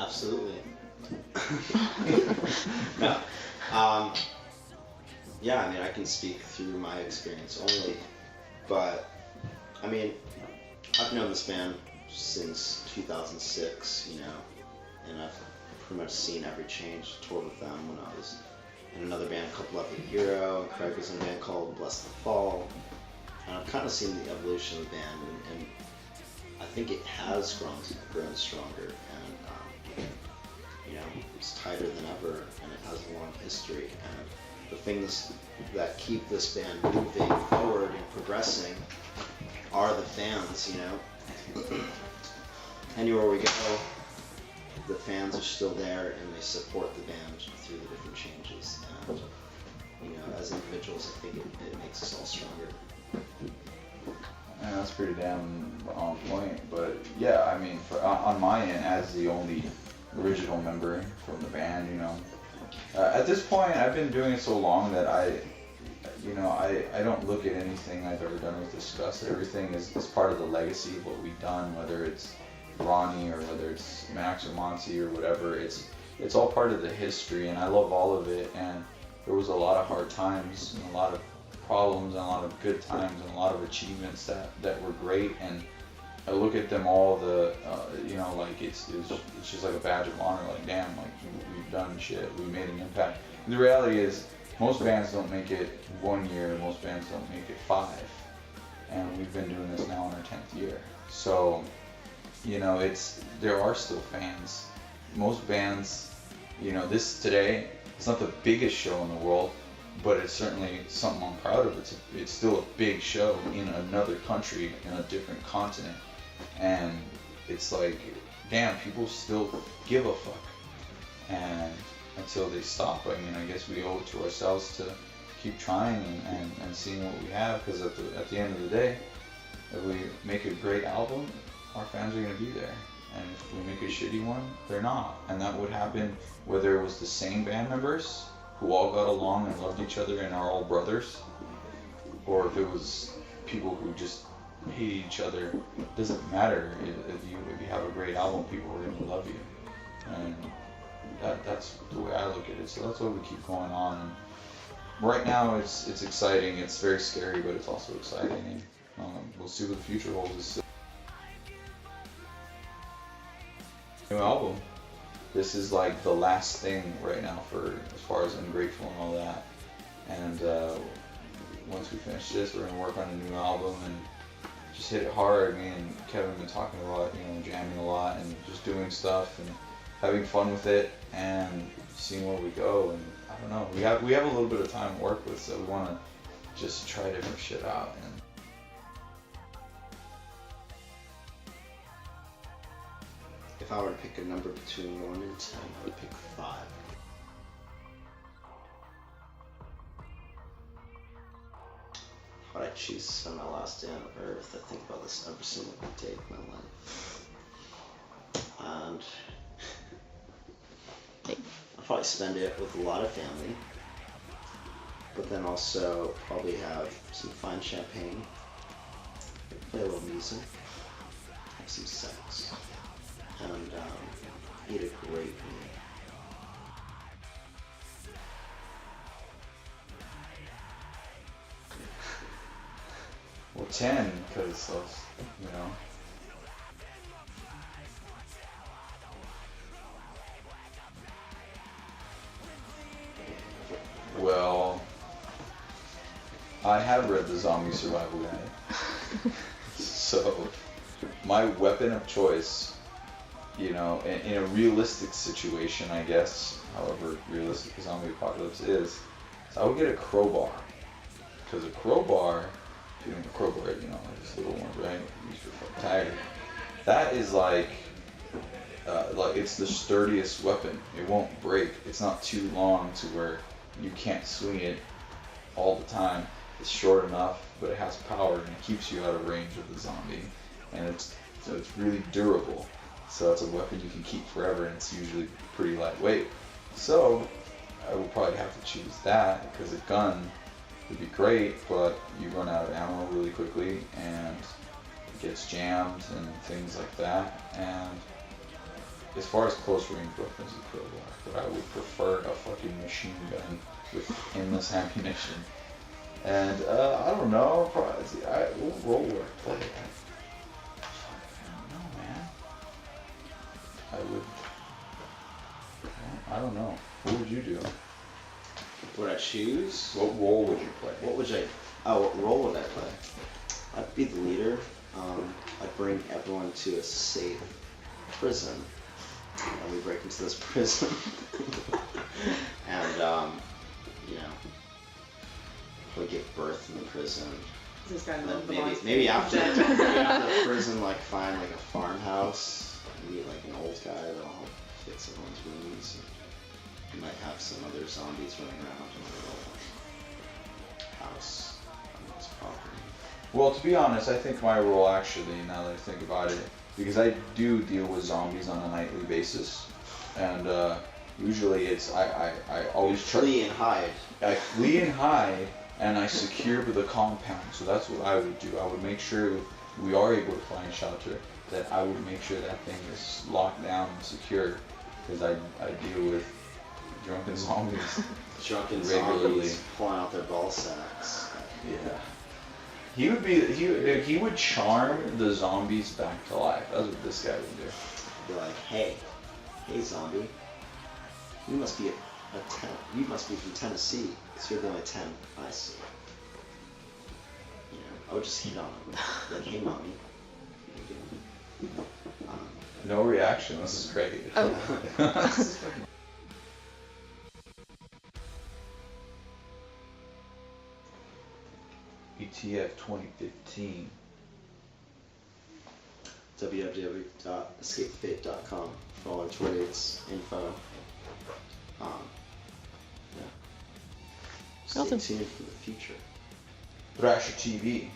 Absolutely. No. Yeah, I mean, I can speak through my experience only, but I mean, I've known this band since 2006, and I've pretty much seen every change. Toured with them when I was in another band called Lovely Hero, and Craig was in a band called Bless the Fall, and I've kind of seen the evolution of the band, and I think it has grown stronger, and it's tighter than ever, and it has a long history. And the things that keep this band moving forward and progressing are the fans. Anywhere we go, the fans are still there, and they support the band through the different changes. And as individuals, I think it makes us all stronger. Yeah, that's pretty damn on point. But yeah, I mean, on my end, as the only original member from the band, at this point, I've been doing it so long that I don't look at anything I've ever done with Disgust. Everything is part of the legacy of what we've done, whether it's Ronnie or whether it's Max or Monty or whatever. It's all part of the history, and I love all of it. And there was a lot of hard times and a lot of problems and a lot of good times and a lot of achievements that were great. And I look at them all, like it's just like a badge of honor. Like, damn, like we've done shit, we made an impact. And the reality is, most bands don't make it 1 year, most bands don't make it 5, and we've been doing this now in our 10th year. So, there are still fans. Most bands, this today, it's not the biggest show in the world, but it's certainly something I'm proud of. It's still a big show in another country, in a different continent, and it's like, damn, people still give a fuck. And until they stop, I mean, I guess we owe it to ourselves to keep trying and seeing what we have, because at the end of the day, if we make a great album, our fans are going to be there. And if we make a shitty one, they're not. And that would happen whether it was the same band members who all got along and loved each other and are all brothers, or if it was people who just hate each other. It doesn't matter. If you have a great album, people are going to love you. And that's the way I look at it. So that's why we keep going on. And right now it's exciting. It's very scary, but it's also exciting. And we'll see what the future holds. New album. This is like the last thing right now for as far as Ungrateful and all that. And once we finish this, we're gonna work on a new album and just hit it hard. Me and Kevin have been talking a lot, jamming a lot and just doing stuff and having fun with it and seeing where we go. And I don't know, we have a little bit of time to work with, so we want to just try different shit out. And if I were to pick a number between 1 and 10, I would pick 5. If I choose to spend my last day on Earth, I think about this every single day of my life. And I'll probably spend it with a lot of family, but then also probably have some fine champagne, play a little music, have some sex, and eat a great meal. Well, 10, because of, Well, I have read the Zombie Survival Guide. So, my weapon of choice, in a realistic situation, I guess, however realistic the zombie apocalypse is I would get a crowbar. Because a crowbar, if you know a crowbar, this little one, right? Used for fucking tiger. That is like it's the sturdiest weapon. It won't break. It's not too long to where you can't swing it all the time. It's short enough, but it has power and it keeps you out of range of the zombie. And it's really durable. So it's a weapon you can keep forever, and it's usually pretty lightweight. So I would probably have to choose that, because a gun would be great, but you run out of ammo really quickly and it gets jammed and things like that. And as far as close range weapons is Pro War, but I would prefer a fucking machine gun with endless ammunition. And I don't know, what role would I play? I don't know, man. I don't know. What would you do? Would I choose? What role would you play? What role would I play? I'd be the leader. I'd bring everyone to a safe prison. And we break into this prison. And, you know, probably give birth in the prison. This guy And loved the then boss. maybe after the prison, like find like a farmhouse, and meet like an old guy that'll help fix everyone's wounds. And you might have some other zombies running around in a little house on this property. Well, to be honest, I think my role actually, now that I think about it, because I do deal with zombies on a nightly basis, and usually it's I always try. Flee and hide. I flee and hide, and I secure the compound. So that's what I would do. I would make sure if we are able to find shelter, that I would make sure that thing is locked down and secure, because I deal with drunken zombies. Drunken regularly. zombies pulling out their ball sacks. Yeah. He would charm the zombies back to life. That's what this guy would do. Be like, hey zombie, you must be you must be from Tennessee, because you're the only 10 I see. You know, I would just hit on him. Like, hey mommy. No reaction. This is great. ETF 2015. www.escapefate.com for all our tour dates, info. Yeah. Stay Awesome. tuned for the future. Thrasher TV.